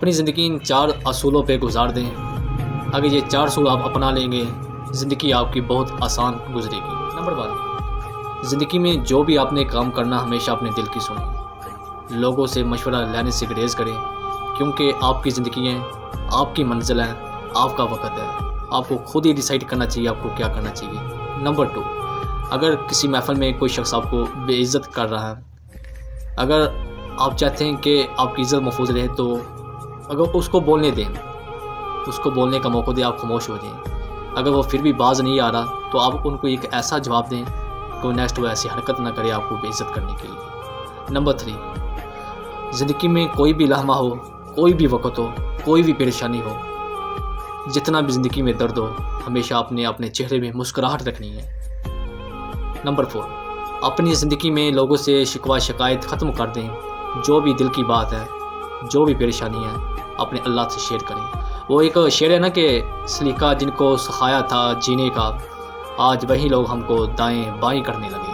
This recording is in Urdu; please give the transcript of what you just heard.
اپنی زندگی ان 4 اصولوں پہ گزار دیں. اگر یہ 4 اصول آپ اپنا لیں گے زندگی آپ کی بہت آسان گزرے گی. نمبر 1، زندگی میں جو بھی آپ نے کام کرنا ہمیشہ اپنے دل کی سنیں. لوگوں سے مشورہ لینے سے گریز کریں، کیونکہ آپ کی زندگی ہے، آپ کی منزل ہے، آپ کا وقت ہے. آپ کو خود ہی ڈیسائیڈ کرنا چاہیے آپ کو کیا کرنا چاہیے. نمبر 2، اگر کسی محفل میں کوئی شخص آپ کو بے عزت کر رہا ہے، اگر آپ چاہتے ہیں کہ آپ کی عزت محفوظ رہے تو اگر اس کو بولنے دیں، اس کو بولنے کا موقع دیں، آپ خاموش ہو جائیں. اگر وہ پھر بھی باز نہیں آ رہا تو آپ ان کو ایک ایسا جواب دیں کہ وہ نیکسٹ وہ ایسی حرکت نہ کرے آپ کو بے عزت کرنے کے لیے. نمبر 3، زندگی میں کوئی بھی لمحہ ہو، کوئی بھی وقت ہو، کوئی بھی پریشانی ہو، جتنا بھی زندگی میں درد ہو، ہمیشہ اپنے چہرے میں مسکراہٹ رکھنی ہے. نمبر 4، اپنی زندگی میں لوگوں سے شکوہ شکایت ختم کر دیں. جو بھی دل کی بات ہے، جو بھی پریشانی ہے، اپنے اللہ سے شیئر کریں. وہ ایک شعر ہے نا کہ سلیقہ جن کو سکھایا تھا جینے کا، آج وہی لوگ ہم کو دائیں بائیں کرنے لگے.